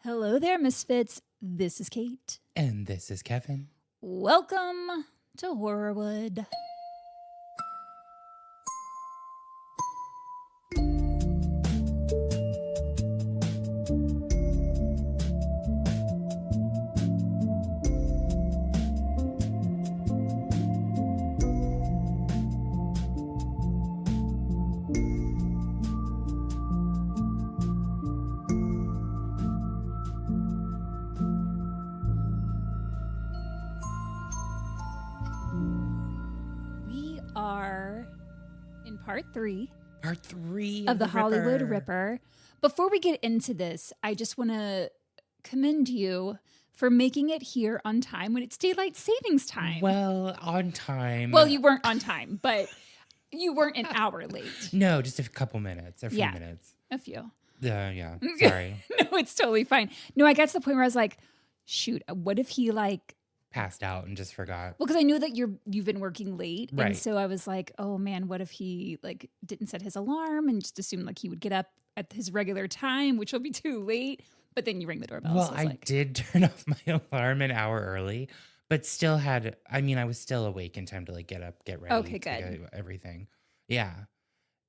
Hello there, Misfits. This is Kate. And this is Kevin. Welcome to Horrorwood. Part three of the Hollywood Ripper. Before we get into this, I just want to commend you for making it here on time when it's daylight savings time. Well, on time. Well, you weren't on time, but you weren't an hour late. No, just a couple minutes, a few minutes. A few. Yeah, sorry. No, it's totally fine. No, I got to the point where I was like, shoot, what if he passed out and just forgot? Well, because I knew that you've been working late. Right. And so I was like, oh man, what if he didn't set his alarm and just assumed he would get up at his regular time, which will be too late. But then you ring the doorbell. Well, so I did turn off my alarm an hour early, but still I was still awake in time to get up, get ready. Okay, good. Everything. Yeah.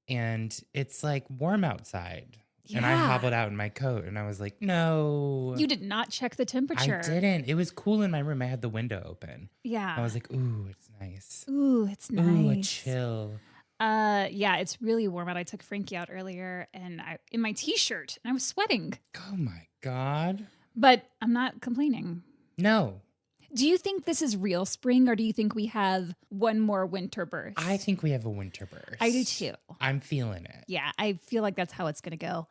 And it's warm outside. Yeah. And I hobbled out in my coat and I was like, no. You did not check the temperature. I didn't. It was cool in my room. I had the window open. Yeah. I was like, ooh, it's nice. Ooh, it's nice. Ooh, a chill. Yeah, it's really warm out. I took Frankie out earlier and in my t-shirt and I was sweating. Oh my God. But I'm not complaining. No. Do you think this is real spring or do you think we have one more winter burst? I think we have a winter burst. I do too. I'm feeling it. Yeah, I feel like that's how it's going to go.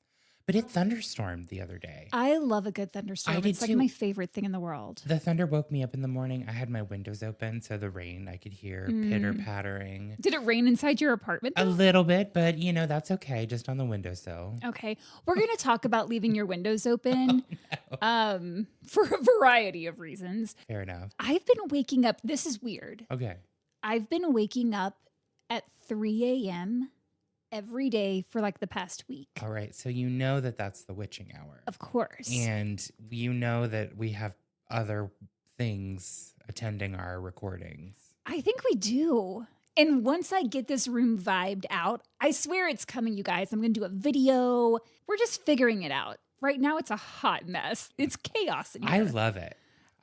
But it thunderstormed the other day. I love a good thunderstorm. It's my favorite thing in the world. The thunder woke me up in the morning. I had my windows open, so the rain, I could hear pitter-pattering. Did it rain inside your apartment, though? A little bit, but, that's okay. Just on the windowsill. Okay. We're going to talk about leaving your windows open for a variety of reasons. Fair enough. I've been waking up. This is weird. Okay. I've been waking up at 3 a.m. every day for the past week. All right. So you know that's the witching hour. Of course. And you know that we have other things attending our recordings. I think we do. And once I get this room vibed out, I swear it's coming, you guys. I'm going to do a video. We're just figuring it out. Right now, it's a hot mess. It's chaos in here. I love it.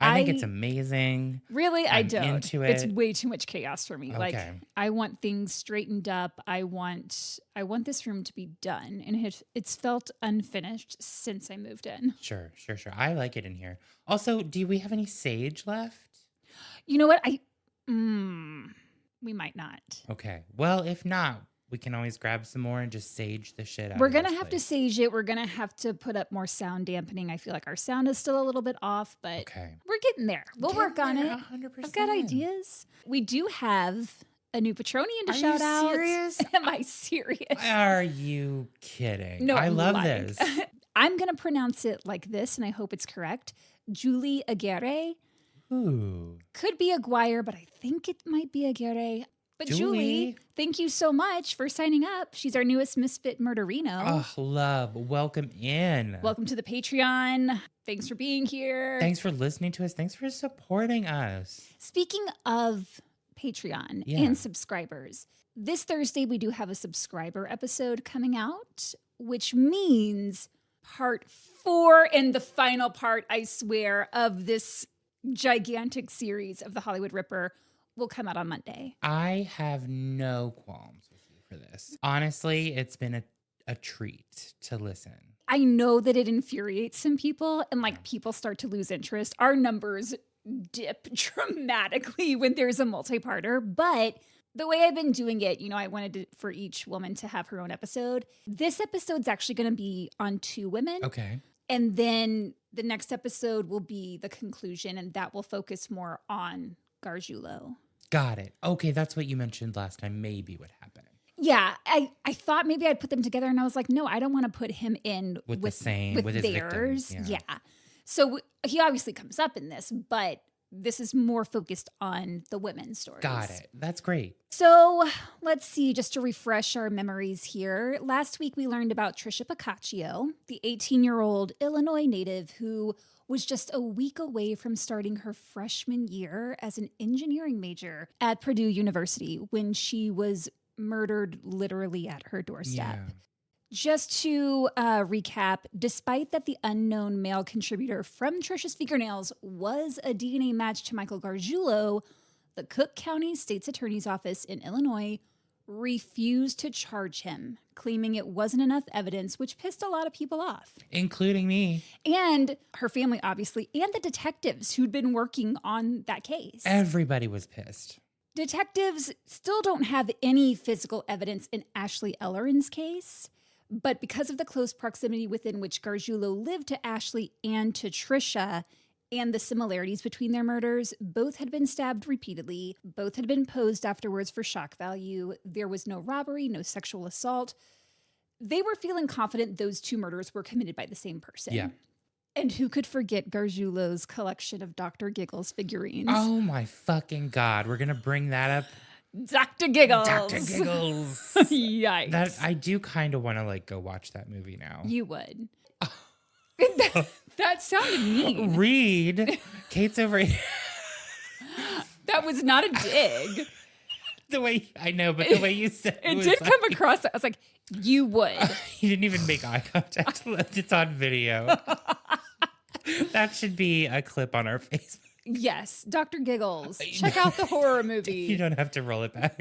I think it's amazing. Really? I don't. Into it. It's way too much chaos for me. Okay. I want things straightened up. I want this room to be done. And it's felt unfinished since I moved in. Sure. I like it in here. Also, do we have any sage left? You know what? We might not. Okay. Well, if not, we can always grab some more and just sage the shit out We're of going to have to sage it. We're going to have to put up more sound dampening. I feel like our sound is still a little bit off, but we're getting there. We'll work on it. 100%. I've got ideas. We do have a new Patronian to shout out. Are you serious? Am I serious? Are you kidding? No, I love this. I'm going to pronounce it like this, and I hope it's correct. Julie Aguirre. Ooh. Could be Aguirre, but I think it might be Aguirre. But Julie, thank you so much for signing up. She's our newest Misfit Murderino. Oh, love. Welcome in. Welcome to the Patreon. Thanks for being here. Thanks for listening to us. Thanks for supporting us. Speaking of Patreon and subscribers, this Thursday we do have a subscriber episode coming out, which means part 4 and the final part, I swear, of this gigantic series of the Hollywood Ripper will come out on Monday. I have no qualms with you for this. Honestly, it's been a treat to listen. I know that it infuriates some people and people start to lose interest. Our numbers dip dramatically when there's a multi-parter, but the way I've been doing it, I wanted for each woman to have her own episode. This episode's actually going to be on 2 women. Okay. And then the next episode will be the conclusion, and that will focus more on Gargiulo. Got it. Okay, that's what you mentioned last time. Maybe what happened. Yeah, I thought maybe I'd put them together, and I was like, no, I don't want to put him in with his theirs. victims. Yeah. So he obviously comes up in this, but This is more focused on the women's stories. Got it. That's great. So let's see, just to refresh our memories here. Last week, we learned about Trisha Pacaccio, the 18-year-old Illinois native who was just a week away from starting her freshman year as an engineering major at Purdue University when she was murdered literally at her doorstep. Yeah. Just to recap, despite that the unknown male contributor from Trisha's fingernails was a DNA match to Michael Gargiulo, the Cook County State's Attorney's Office in Illinois refused to charge him, claiming it wasn't enough evidence, which pissed a lot of people off. Including me. And her family, obviously, and the detectives who'd been working on that case. Everybody was pissed. Detectives still don't have any physical evidence in Ashley Ellerin's case, but because of the close proximity within which Gargiulo lived to Ashley and to Trisha, and the similarities between their murders, both had been stabbed repeatedly, both had been posed afterwards for shock value, there was no robbery, no sexual assault. They were feeling confident those two murders were committed by the same person. Yeah. And who could forget Gargiulo's collection of Dr. Giggles figurines? Oh my fucking God. We're going to bring that up. Dr. Giggles. Dr. Giggles. Yikes. I do kind of want to go watch that movie now. You would. That sounded mean. Read. Kate's over here. That was not a dig. The way, I know, but the way you said it did come across. I was like, you would. You didn't even make eye contact. It's on video. That should be a clip on our Facebook. Yes, Dr. Giggles. Check out the horror movie. You don't have to roll it back.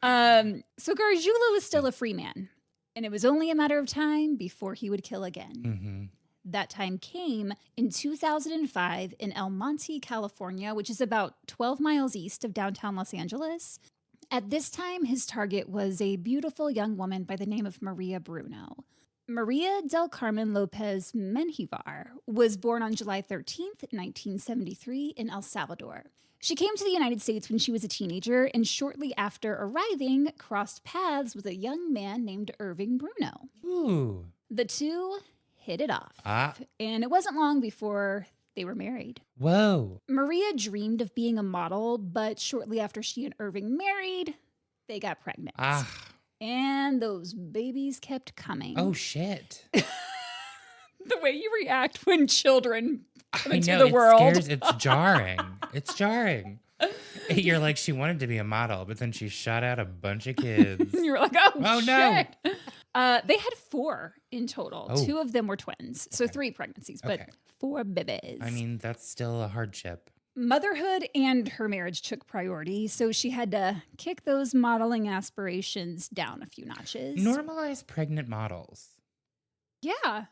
So Gargiulo was still a free man, and it was only a matter of time before he would kill again. Mm-hmm. That time came in 2005 in El Monte, California, which is about 12 miles east of downtown Los Angeles. At this time, his target was a beautiful young woman by the name of Maria Bruno. Maria del Carmen Lopez Menjivar was born on July 13th, 1973 in El Salvador. She came to the United States when she was a teenager and shortly after arriving, crossed paths with a young man named Irving Bruno. Ooh. The two hit it off, and it wasn't long before they were married. Whoa. Maria dreamed of being a model, but shortly after she and Irving married, they got pregnant. And those babies kept coming. Oh, shit. The way you react when children come into the world. It's jarring. It's jarring. You're like, she wanted to be a model, but then she shot out a bunch of kids. You're like, oh shit. No. They had 4 in total. Oh. 2 of them were twins. So 3 pregnancies, but 4 babies. I mean, that's still a hardship. Motherhood and her marriage took priority, so she had to kick those modeling aspirations down a few notches. Normalize pregnant models. Yeah.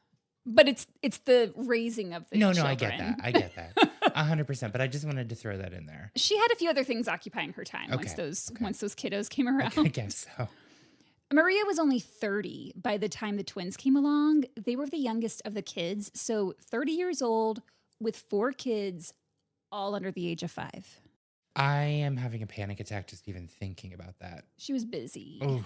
But it's the raising of the children. No, I get that. 100%. But I just wanted to throw that in there. She had a few other things occupying her time once those kiddos came around. I guess so. Maria was only 30 by the time the twins came along. They were the youngest of the kids, so 30 years old with 4 kids, all under the age of 5. I am having a panic attack just even thinking about that. She was busy. Oh.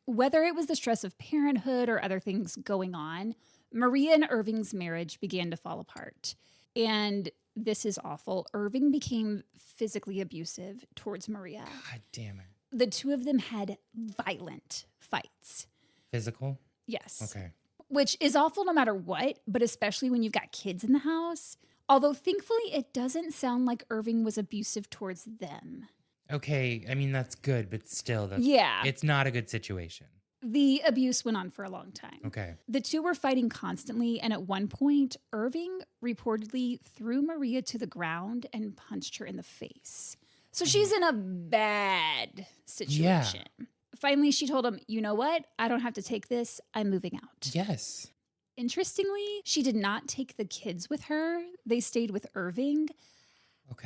Whether it was the stress of parenthood or other things going on, Maria and Irving's marriage began to fall apart. And this is awful. Irving became physically abusive towards Maria. God damn it. The two of them had violent fights. Physical? Yes. Okay. Which is awful no matter what, but especially when you've got kids in the house. Although thankfully it doesn't sound like Irving was abusive towards them. Okay, I mean, that's good, but still, it's not a good situation. The abuse went on for a long time. Okay. The two were fighting constantly, and at one point, Irving reportedly threw Maria to the ground and punched her in the face. So she's in a bad situation. Yeah. Finally, she told him, you know what? I don't have to take this. I'm moving out. Yes. Interestingly, she did not take the kids with her. They stayed with Irving,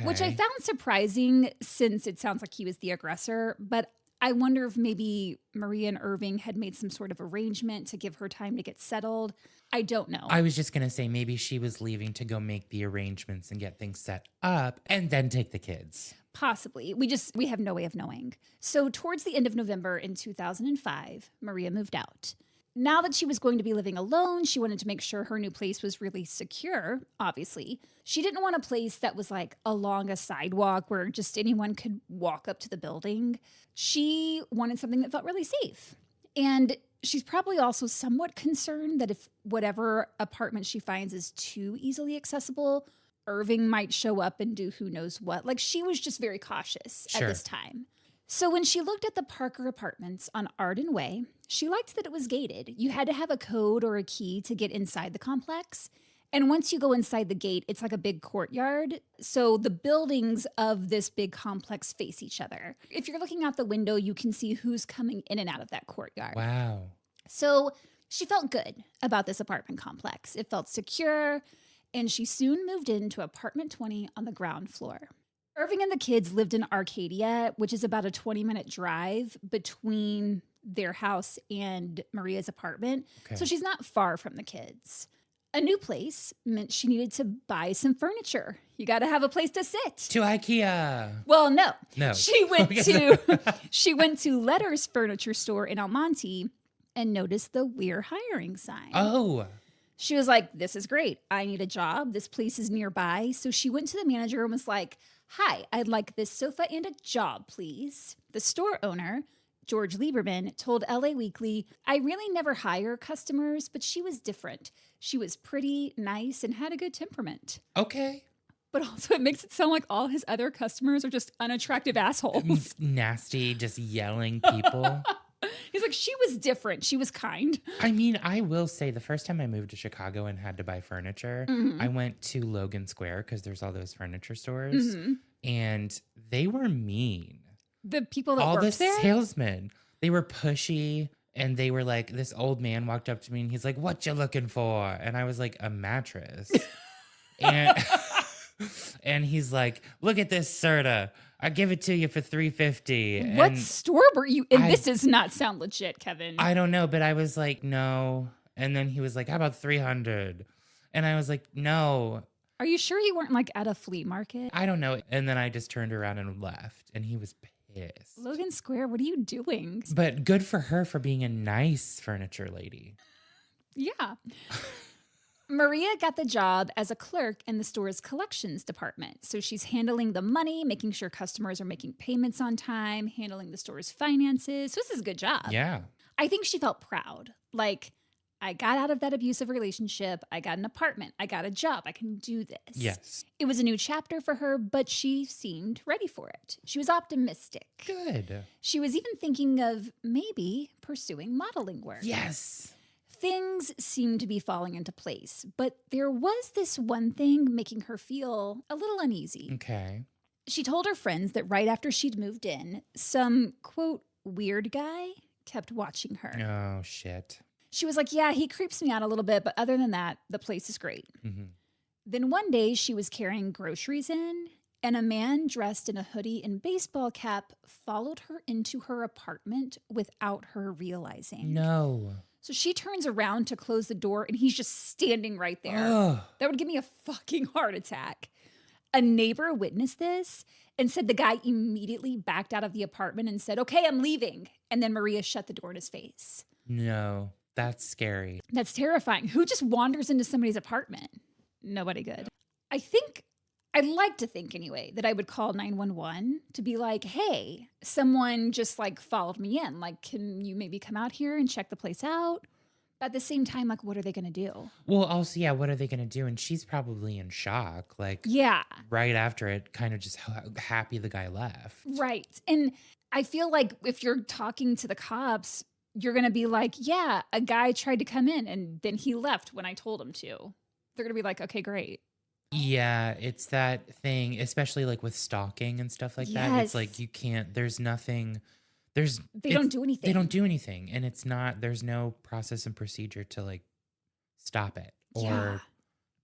which I found surprising since it sounds like he was the aggressor. But I wonder if maybe Maria and Irving had made some sort of arrangement to give her time to get settled. I don't know. I was just going to say maybe she was leaving to go make the arrangements and get things set up and then take the kids. Possibly. We have no way of knowing. So towards the end of November in 2005, Maria moved out. Now that she was going to be living alone, she wanted to make sure her new place was really secure, obviously. She didn't want a place that was like along a sidewalk where just anyone could walk up to the building. She wanted something that felt really safe. And she's probably also somewhat concerned that if whatever apartment she finds is too easily accessible, Irving might show up and do who knows what. Like, she was just very cautious at this time. So when she looked at the Parker Apartments on Arden Way, she liked that it was gated. You had to have a code or a key to get inside the complex. And once you go inside the gate, it's like a big courtyard. So the buildings of this big complex face each other. If you're looking out the window, you can see who's coming in and out of that courtyard. Wow. So she felt good about this apartment complex. It felt secure, and she soon moved into apartment 20 on the ground floor. Irving and the kids lived in Arcadia, which is about a 20-minute drive between their house and Maria's apartment. Okay. So she's not far from the kids. A new place meant she needed to buy some furniture. You got to have a place to sit. To IKEA. Well, no. She went to Letter's furniture store in Almonte and noticed the "We're hiring" sign. Oh. She was like, this is great. I need a job. This place is nearby. So she went to the manager and was like, hi, I'd like this sofa and a job, please. The store owner, George Lieberman, told LA Weekly, I really never hire customers, but she was different. She was pretty, nice, and had a good temperament. Okay. But also it makes it sound like all his other customers are just unattractive assholes. Nasty, just yelling people. He's like, she was different. She was kind. I mean, I will say the first time I moved to Chicago and had to buy furniture, I went to Logan Square because there's all those furniture stores, and they were mean. The people that worked there? All the salesmen, they were pushy, and they were like, this old man walked up to me and he's like, what you looking for? And I was like, a mattress. and and he's like, look at this Serta. I give it to you for $3.50. What store were you in? This does not sound legit, Kevin. I don't know, but I was like, no. And then he was like, how about $300? And I was like, no. Are you sure you weren't like at a flea market? I don't know. And then I just turned around and left, and he was pissed. Logan Square, what are you doing? But good for her for being a nice furniture lady. Yeah. Maria got the job as a clerk in the store's collections department. So she's handling the money, making sure customers are making payments on time, handling the store's finances. So this is a good job. Yeah. I think she felt proud. Like, I got out of that abusive relationship. I got an apartment. I got a job. I can do this. Yes. It was a new chapter for her, but she seemed ready for it. She was optimistic. Good. She was even thinking of maybe pursuing modeling work. Yes. Things seemed to be falling into place, but there was this one thing making her feel a little uneasy. Okay. She told her friends that right after she'd moved in, some, quote, weird guy kept watching her. Oh, shit. She was like, yeah, he creeps me out a little bit, but other than that, the place is great. Mm-hmm. Then one day she was carrying groceries in, and a man dressed in a hoodie and baseball cap followed her into her apartment without her realizing. No. So she turns around to close the door, and he's just standing right there. Ugh. That would give me a fucking heart attack. A neighbor witnessed this and said the guy immediately backed out of the apartment and said, okay, I'm leaving. And then Maria shut the door in his face. No, that's scary. That's terrifying. Who just wanders into somebody's apartment? Nobody good. I'd like to think anyway that I would call 911 to be like, hey, someone just like followed me in. Like, can you maybe come out here and check the place out? But at the same time, like, what are they going to do? Well, also, yeah, what are they going to do? And she's probably in shock. Like, yeah, right after it, kind of just happy the guy left. Right. And I feel like if you're talking to the cops, you're going to be like, yeah, a guy tried to come in and then he left when I told him to. They're going to be like, okay, great. Yeah, it's that thing, especially like with stalking and stuff like that. It's like you can't, there's nothing, they don't do anything. They don't do anything. And it's not, there's no process and procedure to like stop it or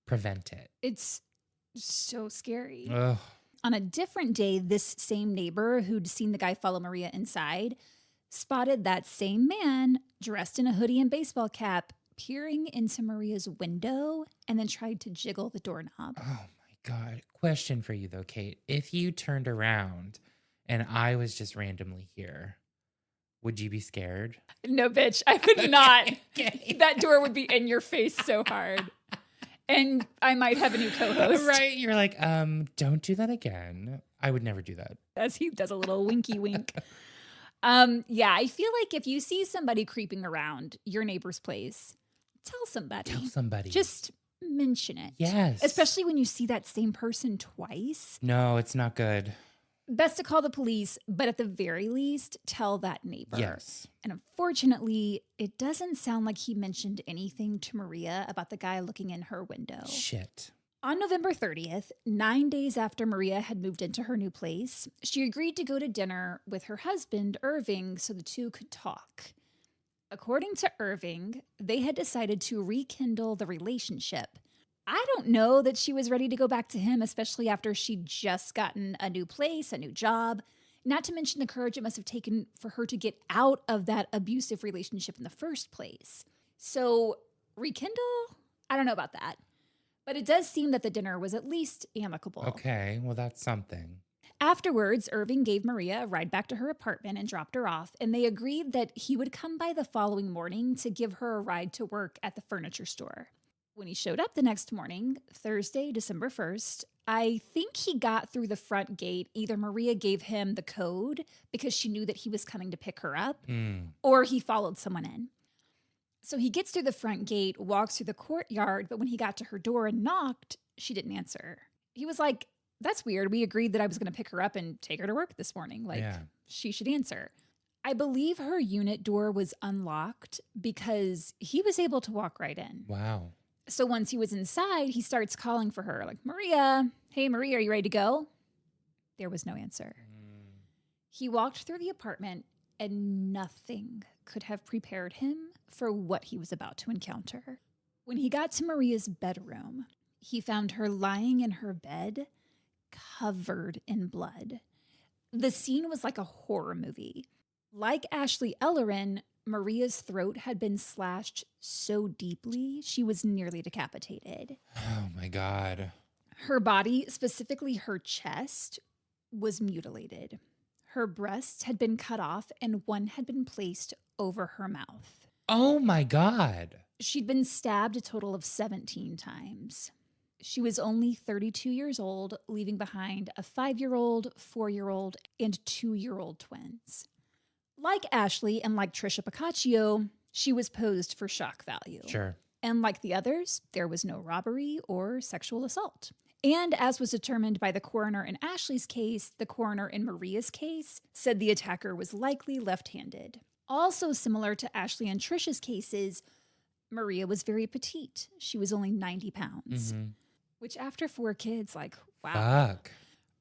prevent it. It's so scary. Ugh. On a different day, this same neighbor who'd seen the guy follow Maria inside spotted that same man dressed in a hoodie and baseball cap peering into Maria's window and then tried to jiggle the doorknob. Oh my God. Question for you though, Kate. If you turned around and I was just randomly here, Would you be scared? No, bitch, I would not. Okay. That door would be in your face so hard. And I might have a new co-host. Right. You're like, don't do that again. I would never do that. As he does a little winky wink. Yeah, I feel like if you see somebody creeping around your neighbor's place, tell somebody. Tell somebody. Just mention it. Yes. Especially when you see that same person twice. No, it's not good. Best to call the police, but at the very least, tell that neighbor. Yes. And unfortunately, it doesn't sound like he mentioned anything to Maria about the guy looking in her window. Shit. On November 30th, 9 days after Maria had moved into her new place, she agreed to go to dinner with her husband, Irving, so the two could talk. According to Irving, they had decided to rekindle the relationship. I don't know that she was ready to go back to him, especially after she'd just gotten a new place, a new job, not to mention the courage it must have taken for her to get out of that abusive relationship in the first place. So, rekindle? I don't know about that. But it does seem that the dinner was at least amicable. Okay, well, that's something. Afterwards, Irving gave Maria a ride back to her apartment and dropped her off, and they agreed that he would come by the following morning to give her a ride to work at the furniture store. When he showed up the next morning, Thursday, December 1st, I think he got through the front gate. Either Maria gave him the code because she knew that he was coming to pick her up, or he followed someone in. So he gets through the front gate, walks through the courtyard, but when he got to her door and knocked, she didn't answer. He was like, that's weird. We agreed that I was going to pick her up and take her to work this morning. She should answer. I believe her unit door was unlocked because he was able to walk right in. Wow. So once he was inside, he starts calling for her, like, Maria, hey, Maria, are you ready to go? There was no answer. He walked through the apartment and nothing could have prepared him for what he was about to encounter. When he got to Maria's bedroom, he found her lying in her bed, covered in blood. The scene was like a horror movie. Like Ashley Ellerin, Maria's throat had been slashed so deeply, she was nearly decapitated. Oh my God. Her body, specifically her chest, was mutilated. Her breasts had been cut off and one had been placed over her mouth. Oh my God. She'd been stabbed a total of 17 times. She was only 32 years old, leaving behind a 5-year-old, 4-year-old, and 2-year-old twins. Like Ashley and like Trisha Pacaccio, she was posed for shock value. Sure. And like the others, there was no robbery or sexual assault. And as was determined by the coroner in Ashley's case, the coroner in Maria's case said the attacker was likely left-handed. Also similar to Ashley and Trisha's cases, Maria was very petite. She was only 90 pounds, which after 4 kids, like, wow. Fuck.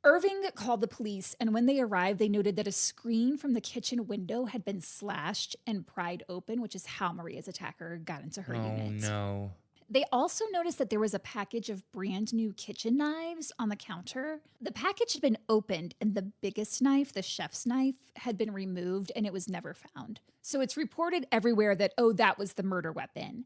Irving called the police, and when they arrived, they noted that a screen from the kitchen window had been slashed and pried open, which is how Maria's attacker got into her unit. Oh, no. They also noticed that there was a package of brand new kitchen knives on the counter. The package had been opened, and the biggest knife, the chef's knife, had been removed, and it was never found. So it's reported everywhere that, oh, that was the murder weapon.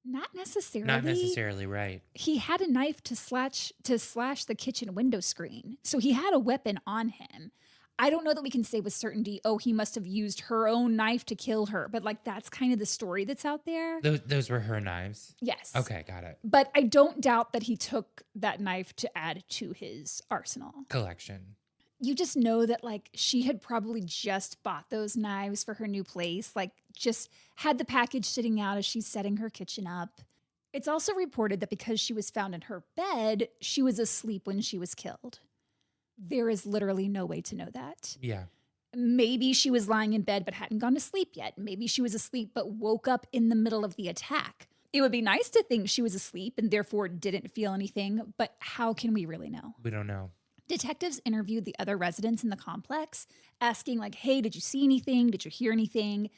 Not necessarily. Not necessarily, right. He had a knife to slash the kitchen window screen. So he had a weapon on him. I don't know that we can say with certainty, oh, he must have used her own knife to kill her. But like, that's kind of the story that's out there. Those were her knives? Yes. Okay, got it. But I don't doubt that he took that knife to add to his arsenal. Collection. You just know that like she had probably just bought those knives for her new place, like just had the package sitting out as she's setting her kitchen up. It's also reported that because she was found in her bed, she was asleep when she was killed. There is literally no way to know that. Yeah. Maybe she was lying in bed but hadn't gone to sleep yet. Maybe she was asleep but woke up in the middle of the attack. It would be nice to think she was asleep and therefore didn't feel anything, but how can we really know? We don't know. Detectives interviewed the other residents in the complex, asking like, hey, did you see anything? Did you hear anything?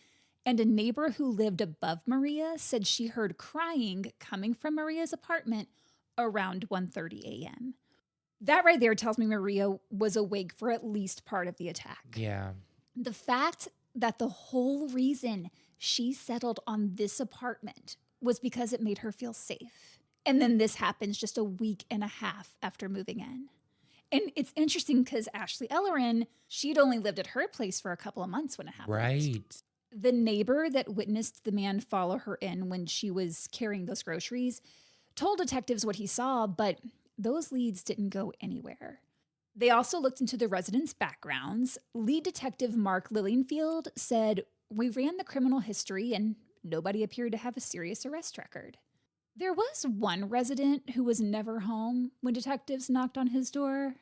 And a neighbor who lived above Maria said she heard crying coming from Maria's apartment around 1:30 a.m. That right there tells me Maria was awake for at least part of the attack. Yeah. The fact that the whole reason she settled on this apartment was because it made her feel safe. And then this happens just a week and a half after moving in. And it's interesting because Ashley Ellerin, she'd only lived at her place for a couple of months when it happened. Right. The neighbor that witnessed the man follow her in when she was carrying those groceries told detectives what he saw, but those leads didn't go anywhere. They also looked into the residents' backgrounds. Lead detective Mark Lillienfield said, "We ran the criminal history and nobody appeared to have a serious arrest record." There was one resident who was never home when detectives knocked on his door.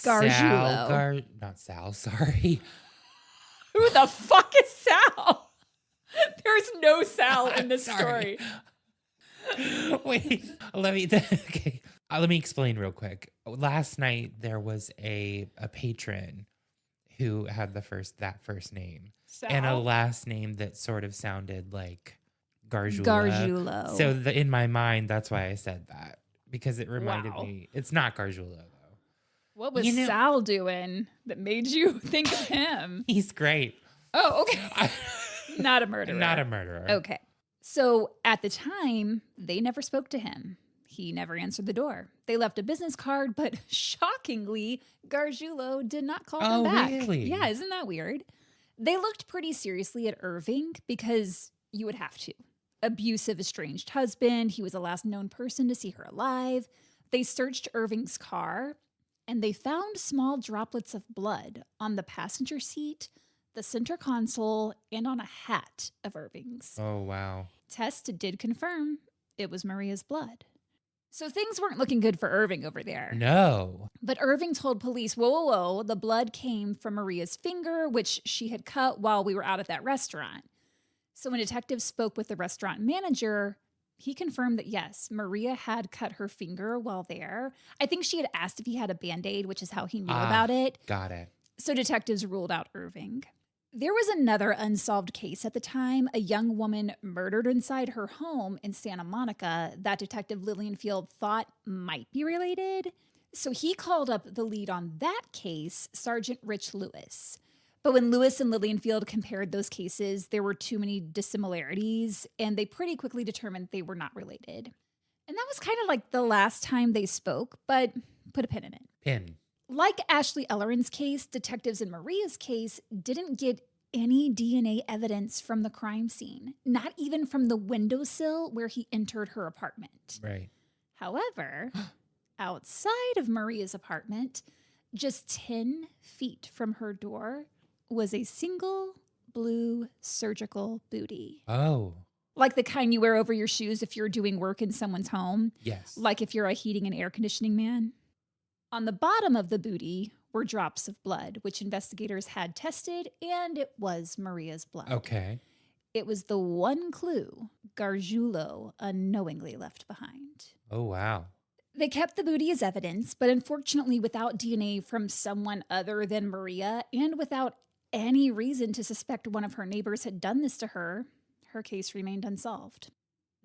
Gargiulo. Not Sal, sorry. Who the fuck is Sal? There's no Sal in this story. Wait, let me explain real quick. Last night there was a patron who had that first name Sal? and a last name that sort of sounded like Gargiulo. So in my mind, that's why I said that, because it reminded me. It's not Gargiulo though. What was Sal doing that made you think of him? He's great. Oh, okay. Not a murderer. Not a murderer. Okay. So at the time, they never spoke to him. He never answered the door. They left a business card, but shockingly, Gargiulo did not call them back. Oh, really? Yeah, isn't that weird? They looked pretty seriously at Irving because you would have to. Abusive, estranged husband. He was the last known person to see her alive. They searched Irving's car, and they found small droplets of blood on the passenger seat, the center console, and on a hat of Irving's. Oh, wow. Tests did confirm it was Maria's blood. So things weren't looking good for Irving over there. No. But Irving told police, whoa, the blood came from Maria's finger, which she had cut while we were out at that restaurant. So when detectives spoke with the restaurant manager, he confirmed that, yes, Maria had cut her finger while there. I think she had asked if he had a Band-Aid, which is how he knew about it. Got it. So detectives ruled out Irving. There was another unsolved case at the time, a young woman murdered inside her home in Santa Monica that Detective Lillienfield thought might be related. So he called up the lead on that case, Sergeant Rich Lewis. But when Lewis and Lillienfield compared those cases, there were too many dissimilarities, and they pretty quickly determined they were not related. And that was kind of like the last time they spoke, but put a pin in it. Pin. Like Ashley Ellerin's case, detectives in Maria's case didn't get any DNA evidence from the crime scene, not even from the windowsill where he entered her apartment. Right. However, outside of Maria's apartment, just 10 feet from her door, was a single blue surgical bootie. Oh. Like the kind you wear over your shoes if you're doing work in someone's home. Yes. Like if you're a heating and air conditioning man. On the bottom of the bootie were drops of blood, which investigators had tested, and it was Maria's blood. Okay. It was the one clue Gargiulo unknowingly left behind. Oh, wow. They kept the booty as evidence, but unfortunately without DNA from someone other than Maria, and without any reason to suspect one of her neighbors had done this to her, her case remained unsolved.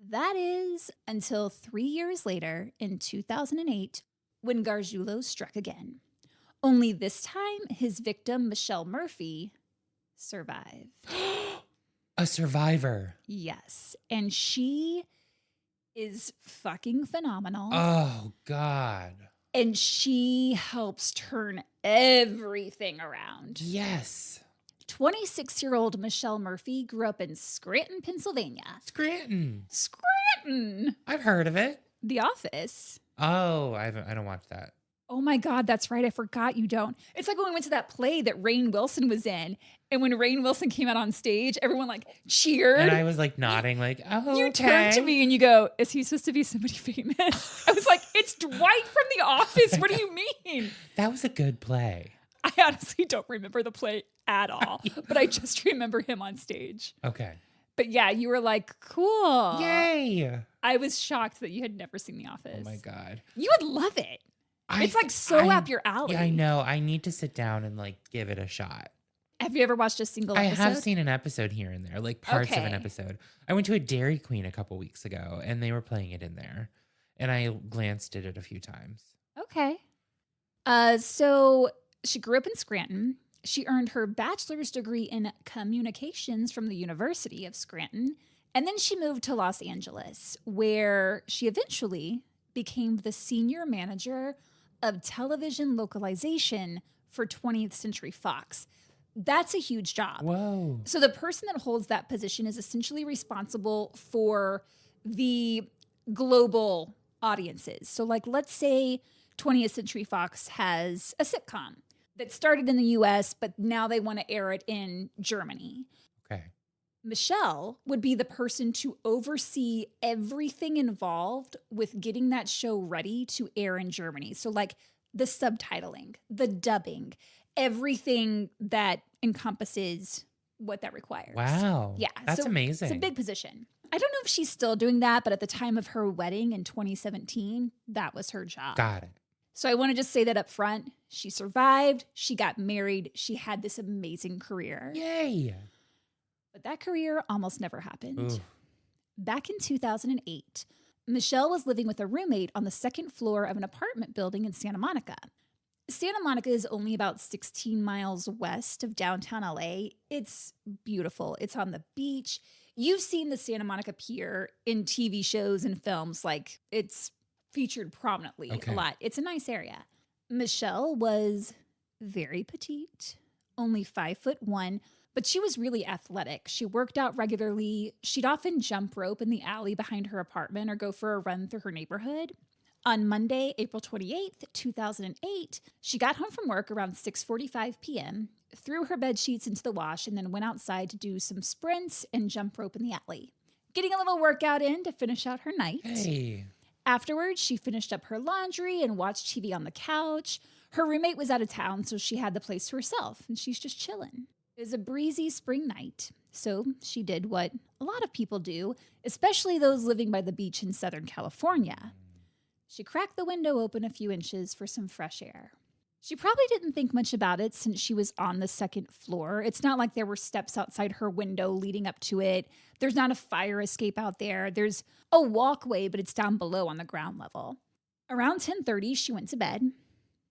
That is until 3 years later, in 2008, when Gargiulo struck again. Only this time, his victim, Michelle Murphy, survived. A survivor. Yes. And she is fucking phenomenal. Oh, God. And she helps turn everything around. Yes. 26-year-old Michelle Murphy grew up in Scranton, Pennsylvania. Scranton. I've heard of it. The Office. Oh, I don't watch that. Oh my God, that's right. I forgot you don't. It's like when we went to that play that Rainn Wilson was in. And when Rainn Wilson came out on stage, everyone like cheered. And I was like nodding like, oh, you turned to me and you go, is he supposed to be somebody famous? I was like, it's Dwight from The Office. What do you mean? That was a good play. I honestly don't remember the play at all, but I just remember him on stage. Okay. But yeah, you were like, cool. Yay. I was shocked that you had never seen The Office. Oh my God. You would love it. It's like so up your alley. Yeah, I know. I need to sit down and like give it a shot. Have you ever watched a single episode? I have seen an episode here and there, like parts of an episode. I went to a Dairy Queen a couple weeks ago and they were playing it in there. And I glanced at it a few times. Okay. So she grew up in Scranton. She earned her bachelor's degree in communications from the University of Scranton. And then she moved to Los Angeles, where she eventually became the senior manager of television localization for 20th Century Fox. That's a huge job. Whoa. So the person that holds that position is essentially responsible for the global audiences. So like, let's say 20th Century Fox has a sitcom that started in the US, but now they want to air it in Germany. Okay. Michelle would be the person to oversee everything involved with getting that show ready to air in Germany. So like the subtitling, the dubbing, everything that encompasses what that requires. Wow. Yeah. That's amazing. It's a big position. I don't know if she's still doing that, but at the time of her wedding in 2017, that was her job. Got it. So I want to just say that up front. She survived. She got married. She had this amazing career. Yay. But that career almost never happened. Ooh. Back in 2008, Michelle was living with a roommate on the second floor of an apartment building in Santa Monica. Santa Monica is only about 16 miles west of downtown LA. It's beautiful. It's on the beach. You've seen the Santa Monica Pier in TV shows and films. Like, it's featured prominently a lot. It's a nice area. Michelle was very petite, only 5'1", but she was really athletic. She worked out regularly. She'd often jump rope in the alley behind her apartment or go for a run through her neighborhood. On Monday, April 28th, 2008, she got home from work around 6:45 p.m., threw her bed sheets into the wash, and then went outside to do some sprints and jump rope in the alley, getting a little workout in to finish out her night. Hey. Afterwards, she finished up her laundry and watched TV on the couch. Her roommate was out of town, so she had the place to herself, and she's just chilling. It was a breezy spring night, so she did what a lot of people do, especially those living by the beach in Southern California. She cracked the window open a few inches for some fresh air. She probably didn't think much about it since she was on the second floor. It's not like there were steps outside her window leading up to it. There's not a fire escape out there. There's a walkway, but it's down below on the ground level. Around 10:30, she went to bed,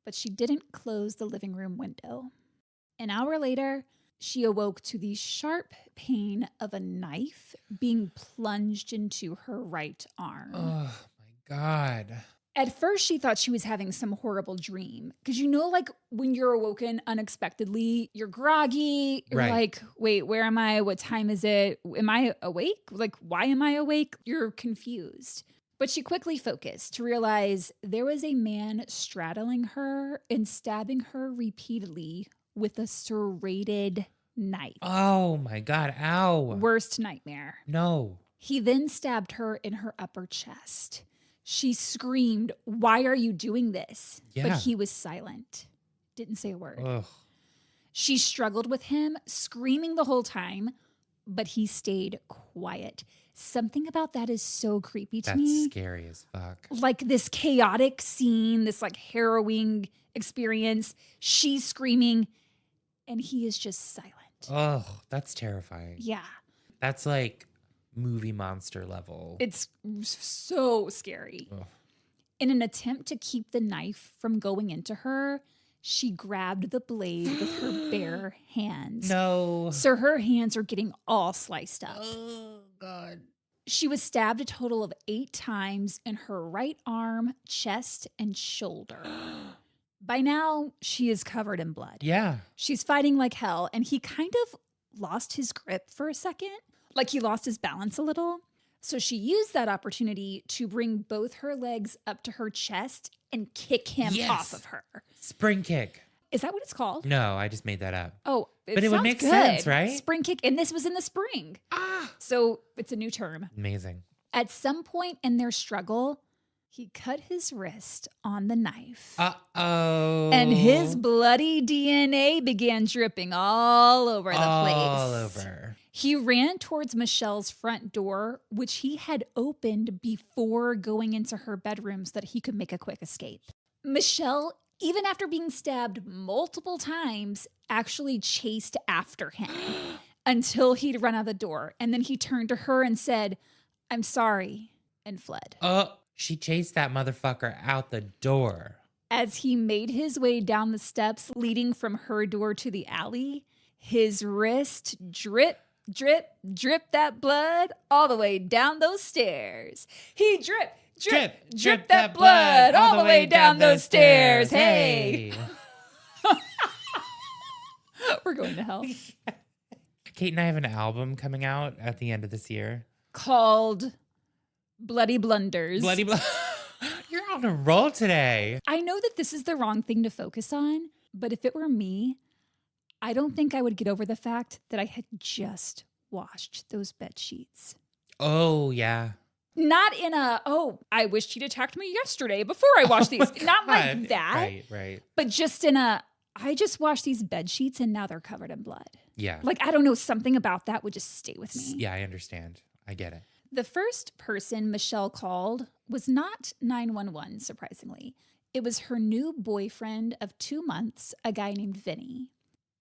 but she didn't close the living room window. An hour later, she awoke to the sharp pain of a knife being plunged into her right arm. Oh, my God. At first, she thought she was having some horrible dream. Because you know, like, when you're awoken unexpectedly, you're groggy. You're like, wait, where am I? What time is it? Am I awake? Like, why am I awake? You're confused. But she quickly focused to realize there was a man straddling her and stabbing her repeatedly with a serrated knife. Oh, my God. Ow. Worst nightmare. No. He then stabbed her in her upper chest. She screamed, "Why are you doing this?" Yeah. But he was silent. Didn't say a word. Ugh. She struggled with him, screaming the whole time, but he stayed quiet. Something about that is so creepy to me. That's scary as fuck. Like this chaotic scene, this like harrowing experience. She's screaming, and he is just silent. Oh, that's terrifying. Yeah. That's like movie monster level. It's so scary. Ugh. In an attempt to keep the knife from going into her, she grabbed the blade with her bare hands. No. So her hands are getting all sliced up. Oh, God. She was stabbed a total of 8 times in her right arm, chest, and shoulder. By now, she is covered in blood. Yeah. She's fighting like hell, and he kind of lost his grip for a second. Like he lost his balance a little. So she used that opportunity to bring both her legs up to her chest and kick him off of her. Spring kick. Is that what it's called? No, I just made that up. Oh, but it would make sense, right? Spring kick. And this was in the spring. So it's a new term. Amazing. At some point in their struggle, he cut his wrist on the knife. Uh-oh. And his bloody DNA began dripping all over the place. All over. He ran towards Michelle's front door, which he had opened before going into her bedroom so that he could make a quick escape. Michelle, even after being stabbed multiple times, actually chased after him until he'd run out the door. And then he turned to her and said, "I'm sorry," and fled. She chased that motherfucker out the door. As he made his way down the steps leading from her door to the alley, his wrist drip, drip, drip that blood all the way down those stairs. He drip, Drip, drip that blood all the way down those stairs. Hey. We're going to hell. Kate and I have an album coming out at the end of this year. Called Bloody Blunders. You're on a roll today. I know that this is the wrong thing to focus on, but if it were me, I don't think I would get over the fact that I had just washed those bed sheets. Oh, yeah. Not in a, I wished he'd attacked me yesterday before I washed these. Not like that. Right. But just in a, I just washed these bed sheets and now they're covered in blood. Yeah. Like, I don't know, something about that would just stay with me. Yeah, I understand. I get it. The first person Michelle called was not 911, surprisingly. It was her new boyfriend of 2 months, a guy named Vinny.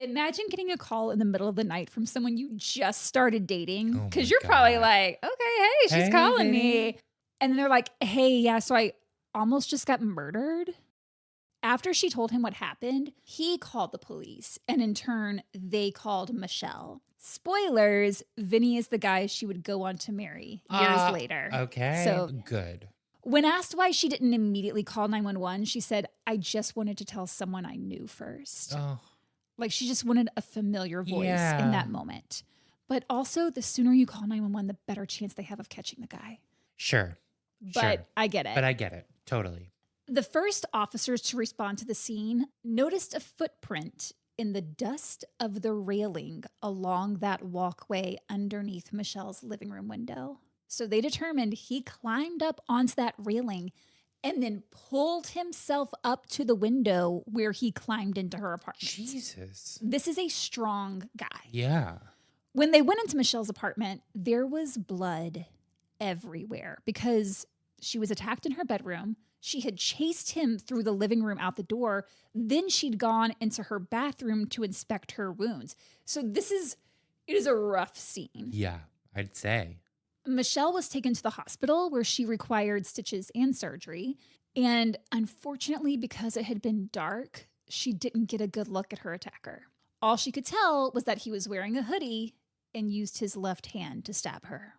Imagine getting a call in the middle of the night from someone you just started dating. Because you're probably like, okay, hey, she's calling me. And then they're like, hey, yeah, so I almost just got murdered. After she told him what happened, he called the police. And in turn, they called Michelle. Spoilers, Vinny is the guy she would go on to marry years later. Okay, so good. When asked why she didn't immediately call 911, she said, I just wanted to tell someone I knew first. Oh. Like, she just wanted a familiar voice in that moment. But also, the sooner you call 911, the better chance they have of catching the guy. Sure. But I get it. But I get it. Totally. The first officers to respond to the scene noticed a footprint in the dust of the railing along that walkway underneath Michelle's living room window. So they determined he climbed up onto that railing and then pulled himself up to the window where he climbed into her apartment. Jesus. This is a strong guy. Yeah. When they went into Michelle's apartment, there was blood everywhere because she was attacked in her bedroom. She had chased him through the living room out the door. Then she'd gone into her bathroom to inspect her wounds. So it is a rough scene. Yeah, I'd say. Michelle was taken to the hospital where she required stitches and surgery. And unfortunately, because it had been dark, she didn't get a good look at her attacker. All she could tell was that he was wearing a hoodie and used his left hand to stab her.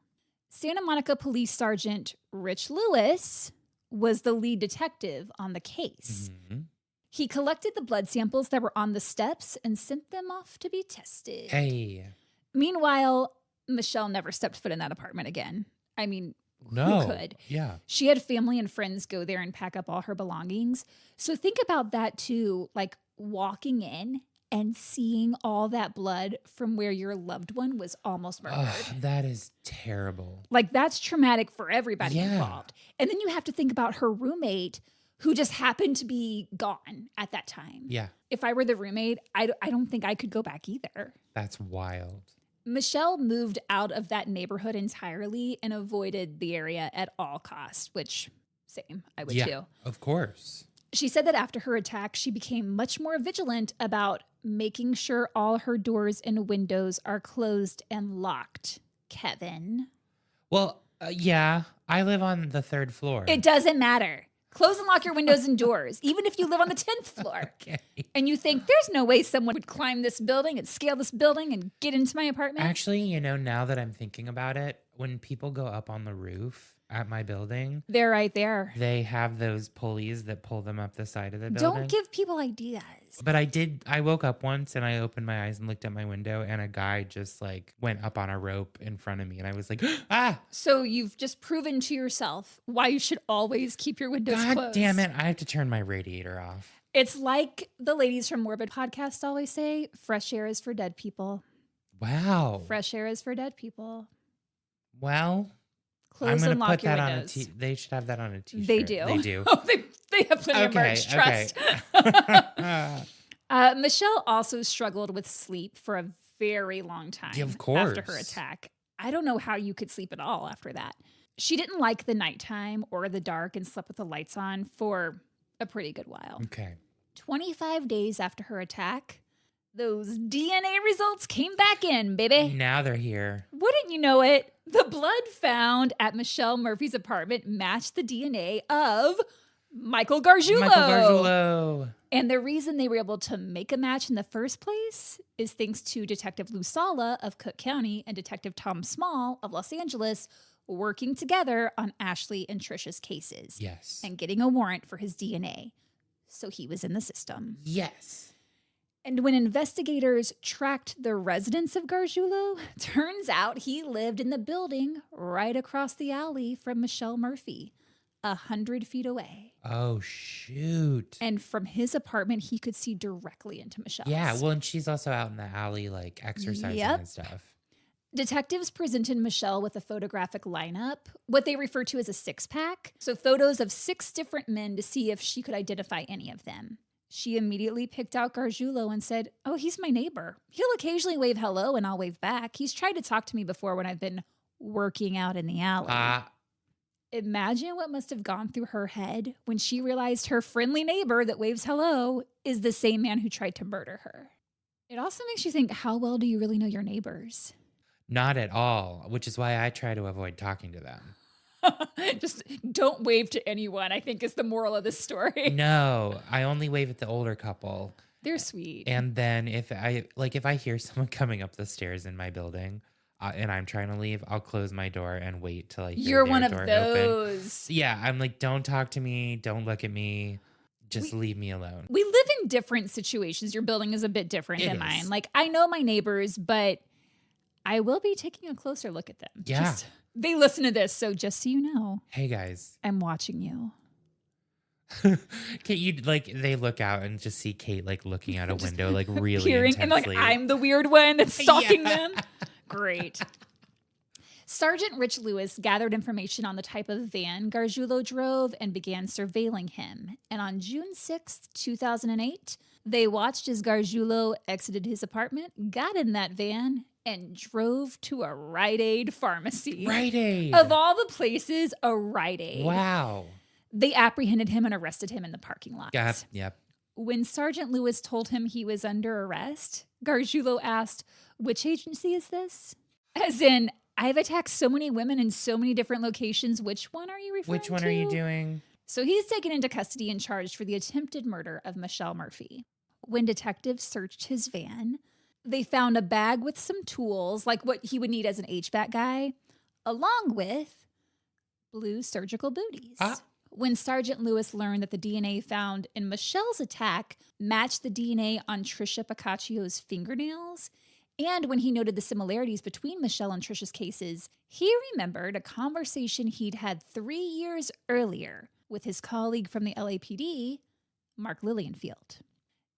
Santa Monica Police Sergeant Rich Lewis was the lead detective on the case. Mm-hmm. He collected the blood samples that were on the steps and sent them off to be tested. Hey. Meanwhile, Michelle never stepped foot in that apartment again. I mean, no. Who could? Yeah. She had family and friends go there and pack up all her belongings. So think about that too, like walking in and seeing all that blood from where your loved one was almost murdered. Oh, that is terrible. Like, that's traumatic for everybody involved. And then you have to think about her roommate who just happened to be gone at that time. Yeah. If I were the roommate, I don't think I could go back either. That's wild. Michelle moved out of that neighborhood entirely and avoided the area at all costs, which, same, I would too. Of course. She said that after her attack, she became much more vigilant about making sure all her doors and windows are closed and locked. Kevin. Well, yeah, I live on the 3rd floor. It doesn't matter. Close and lock your windows and doors, even if you live on the 10th floor. Okay. And you think, there's no way someone would climb this building and scale this building and get into my apartment. Actually, now that I'm thinking about it, when people go up on the roof at my building, they're right there. They have those pulleys that pull them up the side of the building. Don't give people ideas. But I woke up once and I opened my eyes and looked at my window and a guy just like went up on a rope in front of me and I was like, ah. So you've just proven to yourself why you should always keep your windows closed. God damn it. I have to turn my radiator off. It's like the ladies from Morbid Podcast always say, fresh air is for dead people. Wow. Fresh air is for dead people. Well, close and lock your windows. They should have that on a t-shirt. They do. They do. Oh, they have plenty of merch. Trust. Michelle also struggled with sleep for a very long time. Yeah, of course. After her attack. I don't know how you could sleep at all after that. She didn't like the nighttime or the dark and slept with the lights on for a pretty good while. Okay. 25 days after her attack, those DNA results came back in, baby. Now they're here. Wouldn't you know it? The blood found at Michelle Murphy's apartment matched the DNA of Michael Gargiulo. And the reason they were able to make a match in the first place is thanks to Detective Lou Sala of Cook County and Detective Tom Small of Los Angeles working together on Ashley and Trisha's cases. Yes. And getting a warrant for his DNA. So he was in the system. Yes. And when investigators tracked the residence of Gargiulo, turns out he lived in the building right across the alley from Michelle Murphy, 100 feet away. Oh, shoot. And from his apartment, he could see directly into Michelle's. Yeah, well, and she's also out in the alley, like, exercising and stuff. Detectives presented Michelle with a photographic lineup, what they refer to as a six-pack. So photos of 6 different men to see if she could identify any of them. She immediately picked out Gargiulo and said, "Oh, he's my neighbor. He'll occasionally wave hello and I'll wave back. He's tried to talk to me before when I've been working out in the alley." Imagine what must have gone through her head when she realized her friendly neighbor that waves hello is the same man who tried to murder her. It also makes you think, how well do you really know your neighbors? Not at all, which is why I try to avoid talking to them. Just don't wave to anyone, I think is the moral of this story. No, I only wave at the older couple. They're sweet. And then if I hear someone coming up the stairs in my building and I'm trying to leave, I'll close my door and wait till I hear You're their one of door those. open. Yeah, I'm like, don't talk to me. Don't look at me. Just leave me alone. We live in different situations. Your building is a bit different than mine. Like, I know my neighbors, but I will be taking a closer look at them. Yeah. They listen to this, so just so you know. Hey, guys. I'm watching you. Kate, they look out and just see Kate, like, looking out a window, like, really peering, intensely. and, like, I'm the weird one that's stalking them. Great. Sergeant Rich Lewis gathered information on the type of van Gargiulo drove and began surveilling him. And on June 6th, 2008, they watched as Gargiulo exited his apartment, got in that van, and drove to a Rite Aid pharmacy. Rite Aid. Of all the places, a Rite Aid. Wow. They apprehended him and arrested him in the parking lot. Yep. When Sergeant Lewis told him he was under arrest, Gargiulo asked, "Which agency is this?" As in, I've attacked so many women in so many different locations. Which one are you referring to? Which one are you doing? So he's taken into custody and charged for the attempted murder of Michelle Murphy. When detectives searched his van, they found a bag with some tools, like what he would need as an HVAC guy, along with blue surgical booties. When Sergeant Lewis learned that the DNA found in Michelle's attack matched the DNA on Trisha Paccaccio's fingernails, and when he noted the similarities between Michelle and Trisha's cases, he remembered a conversation he'd had 3 years earlier with his colleague from the LAPD, Mark Lilienfield.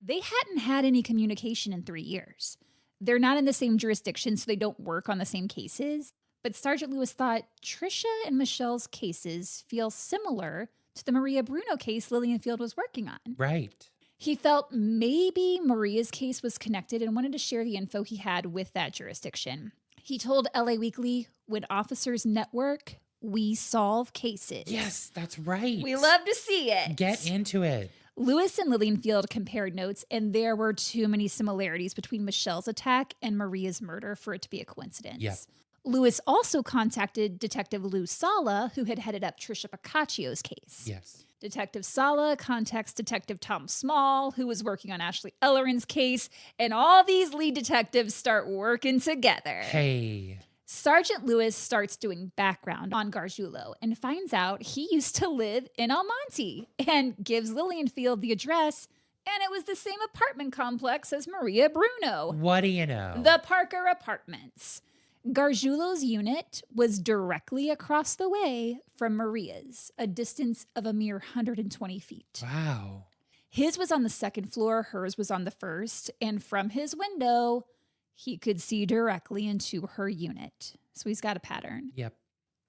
They hadn't had any communication in 3 years. They're not in the same jurisdiction, so they don't work on the same cases. But Sergeant Lewis thought Trisha and Michelle's cases feel similar to the Maria Bruno case Lilienfield was working on. Right. He felt maybe Maria's case was connected and wanted to share the info he had with that jurisdiction. He told LA Weekly, "When officers network, we solve cases." Yes, that's right. We love to see it. Get into it. Lewis and Lilienfield compared notes, and there were too many similarities between Michelle's attack and Maria's murder for it to be a coincidence. Yep. Lewis also contacted Detective Lou Sala, who had headed up Trisha Paccaccio's case. Yes. Detective Sala contacts Detective Tom Small, who was working on Ashley Ellerin's case, and all these lead detectives start working together. Hey. Sergeant Lewis starts doing background on Gargiulo and finds out he used to live in El Monte and gives Lilienfield the address, and it was the same apartment complex as Maria Bruno. What do you know? The Parker Apartments. Gargiulo's unit was directly across the way from Maria's, a distance of a mere 120 feet. Wow. His was on the second floor, hers was on the first, and from his window, he could see directly into her unit. So he's got a pattern. Yep.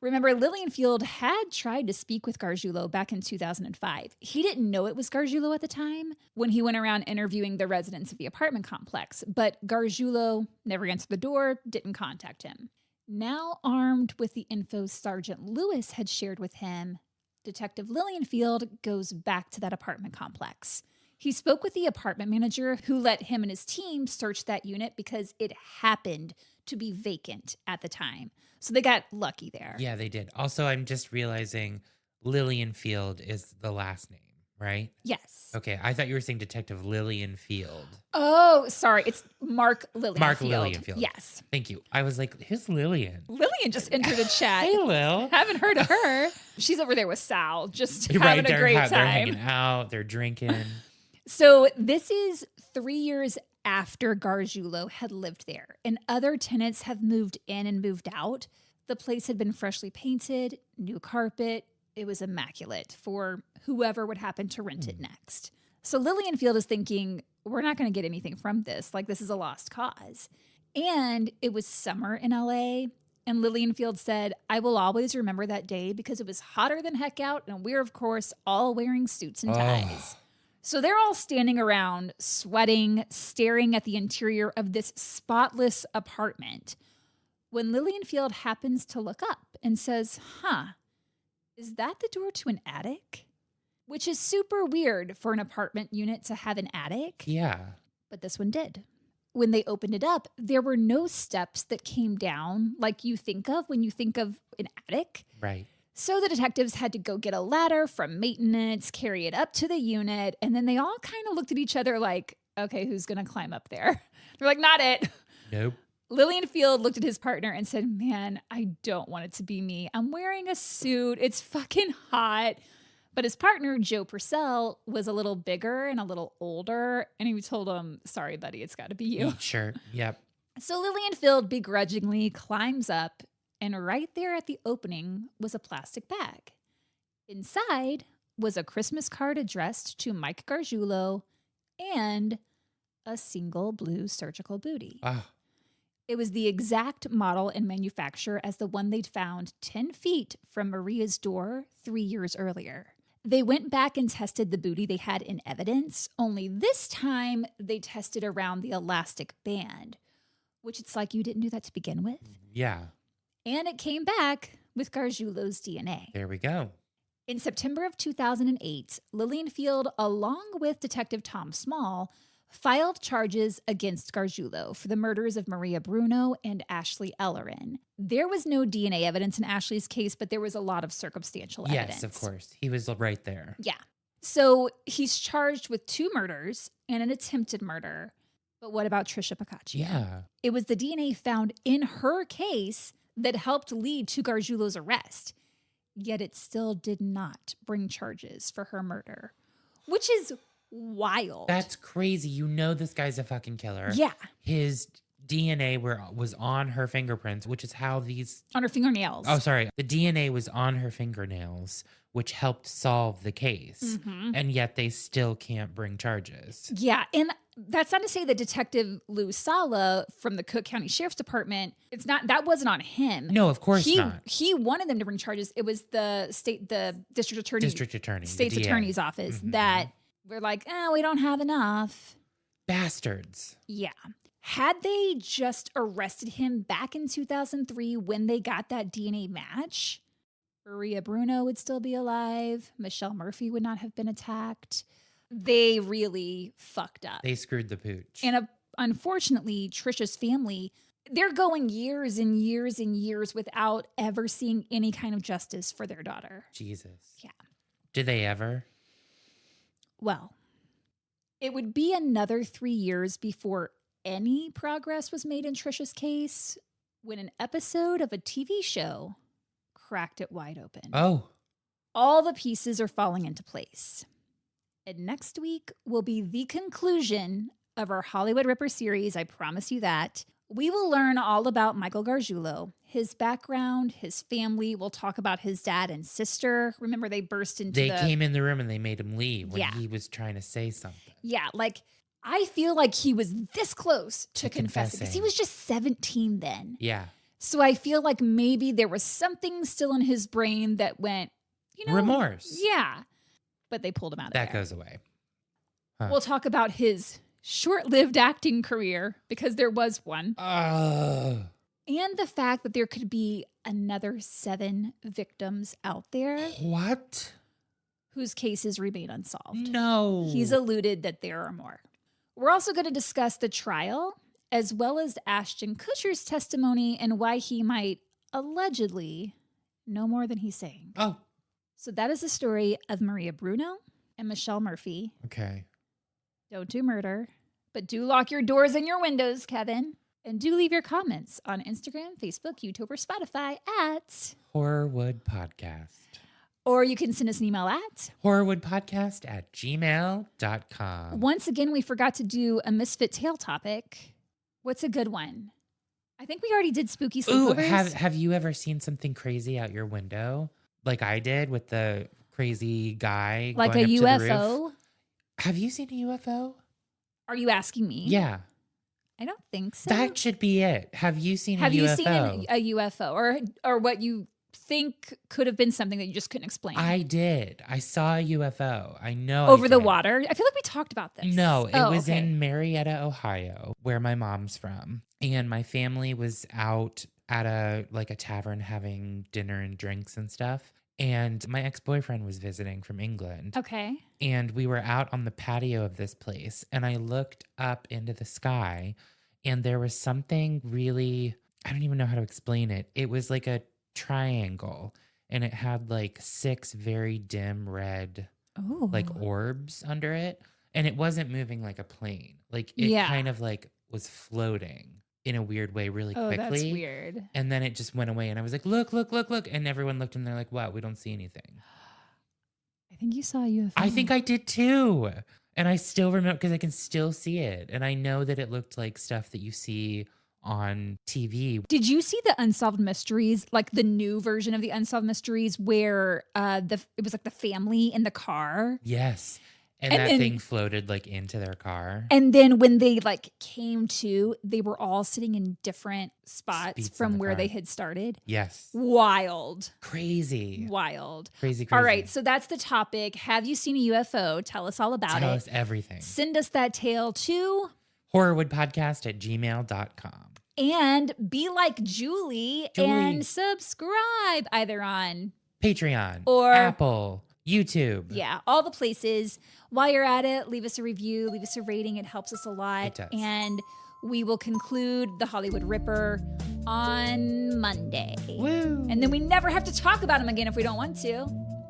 Remember, Lilienfield had tried to speak with Gargiulo back in 2005. He didn't know it was Gargiulo at the time when he went around interviewing the residents of the apartment complex, but Gargiulo never answered the door, didn't contact him. Now armed with the info Sergeant Lewis had shared with him, Detective Lilienfield goes back to that apartment complex. He spoke with the apartment manager who let him and his team search that unit because it happened to be vacant at the time. So they got lucky there. Yeah, they did. Also, I'm just realizing Lilienfield is the last name, right? Yes. Okay, I thought you were saying Detective Lillian Field. Oh, sorry. It's Mark Lillian Mark Field. Lillian Field. Yes. Thank you. I was like, who's Lillian? Lillian just entered a chat. Hey, Lil. Haven't heard of her. She's over there with Sal, just Right, having a great time. They're hanging out. They're drinking. So this is 3 years after Gargiulo had lived there, and other tenants have moved in and moved out. The place had been freshly painted, new carpet. It was immaculate for whoever would happen to rent it next. So Lillian Field is thinking, we're not going to get anything from this. Like, this is a lost cause. And it was summer in LA. And Lillian Field said, I will always remember that day because it was hotter than heck out. And we're, of course, all wearing suits and ties. So they're all standing around, sweating, staring at the interior of this spotless apartment, when Lillian Field happens to look up and says, is that the door to an attic? Which is super weird for an apartment unit to have an attic. Yeah. But this one did. When they opened it up, there were no steps that came down like you think of when you think of an attic. Right. So the detectives had to go get a ladder from maintenance, carry it up to the unit, and then they all kind of looked at each other like, okay, who's going to climb up there? They're like, not it. Nope. Lillian Field looked at his partner and said, man, I don't want it to be me. I'm wearing a suit. It's fucking hot. But his partner, Joe Purcell, was a little bigger and a little older, and he told him, sorry, buddy, it's got to be you. Sure. Yep. So Lillian Field begrudgingly climbs up, and right there at the opening was a plastic bag. Inside was a Christmas card addressed to Mike Gargiulo and a single blue surgical bootie. It was the exact model and manufacturer as the one they'd found 10 feet from Maria's door 3 years earlier. They went back and tested the bootie they had in evidence, only this time they tested around the elastic band, which it's like you didn't do that to begin with. Yeah. And it came back with Gargiulo's DNA. There we go. In September of 2008, Lillian Field, along with Detective Tom Small, filed charges against Gargiulo for the murders of Maria Bruno and Ashley Ellerin. There was no DNA evidence in Ashley's case, but there was a lot of circumstantial evidence. Yes, of course. He was right there. Yeah. So he's charged with 2 murders and an attempted murder. But what about Trisha Pacaccio? Yeah. It was the DNA found in her case that helped lead to Gargiulo's arrest. Yet it still did not bring charges for her murder, which is wild. That's crazy. You know this guy's a fucking killer. Yeah. His DNA was on her fingerprints, which is how these... On her fingernails. Oh, sorry. The DNA was on her fingernails, which helped solve the case. Mm-hmm. And yet they still can't bring charges. Yeah. And that's not to say that Detective Lou Sala from the Cook County Sheriff's Department, that wasn't on him. No, of course not. He wanted them to bring charges. It was the district attorney, state's attorney's office that were like, we don't have enough. Bastards. Yeah. Had they just arrested him back in 2003 when they got that DNA match, Maria Bruno would still be alive. Michelle Murphy would not have been attacked. They really fucked up. They screwed the pooch. And unfortunately, Trisha's family, they're going years and years and years without ever seeing any kind of justice for their daughter. Jesus. Yeah. Did they ever? Well, it would be another 3 years before any progress was made in Trisha's case when an episode of a TV show cracked it wide open. Oh. All the pieces are falling into place. And next week will be the conclusion of our Hollywood Ripper series. I promise you that. We will learn all about Michael Gargiulo, his background, his family. We'll talk about his dad and sister. Remember, they burst into They came in the room and they made him leave when Yeah. he was trying to say something. Yeah, like, I feel like he was this close to confessing because he was just 17 then. Yeah. So I feel like maybe there was something still in his brain that went, remorse. Yeah. But they pulled him out of there. That goes away. Huh. We'll talk about his short-lived acting career, because there was one. And the fact that there could be another 7 victims out there. What? Whose cases remain unsolved. No. He's alluded that there are more. We're also going to discuss the trial, as well as Ashton Kutcher's testimony and why he might allegedly know more than he's saying. Oh. So that is the story of Maria Bruno and Michelle Murphy. Okay. Don't do murder, but do lock your doors and your windows, Kevin. And do leave your comments on Instagram, Facebook, YouTube, or Spotify at Horrorwood Podcast. Or you can send us an email at horrorwoodpodcast@gmail.com. Once again, we forgot to do a Misfit Tale topic. What's a good one? I think we already did spooky sleepovers. Ooh, have you ever seen something crazy out your window? Like I did with the crazy guy like going a up to the UFO? roof. Have you seen a UFO? Are you asking me? Yeah. I don't think so. That should be it. Have you seen a UFO? Have you seen a UFO or what you think could have been something that you just couldn't explain? I did. I saw a UFO. I know. Over the water? I feel like we talked about this. No, it was in Marietta, Ohio, where my mom's from. And my family was out at a tavern having dinner and drinks and stuff. And my ex-boyfriend was visiting from England. Okay. And we were out on the patio of this place. And I looked up into the sky and there was something really, I don't even know how to explain it. It was like a triangle and it had like 6 very dim red orbs under it. And it wasn't moving like a plane. Like it kind of like was floating in a weird way really quickly. That's weird. And then it just went away and I was like, look. And everyone looked and they're like, wow, we don't see anything. I think you saw a UFO. I think I did too. And I still remember because I can still see it. And I know that it looked like stuff that you see on TV. Did you see the Unsolved Mysteries, like the new version of the Unsolved Mysteries where it was like the family in the car? Yes. And that thing floated like into their car. And then when they like came to, they were all sitting in different spots from where they had started. Yes. Wild. Crazy. Wild. Crazy. All right. So that's the topic. Have you seen a UFO? Tell us all about it. Tell us everything. Send us that tale to horrorwoodpodcast@gmail.com. And be like Julie and subscribe either on Patreon or Apple, YouTube. Yeah, all the places. While you're at it, leave us a review, leave us a rating. It helps us a lot. It does. And we will conclude the Hollywood Ripper on Monday. Woo! And then we never have to talk about him again if we don't want to.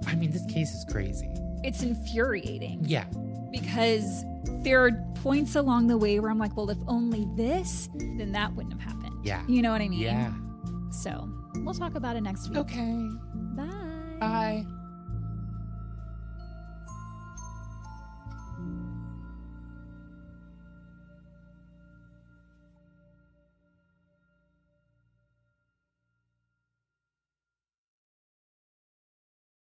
I mean, this case is crazy. It's infuriating. Yeah. Because there are points along the way where I'm like, well, if only this, then that wouldn't have happened. Yeah. You know what I mean? Yeah. So we'll talk about it next week. Okay. Bye. Bye.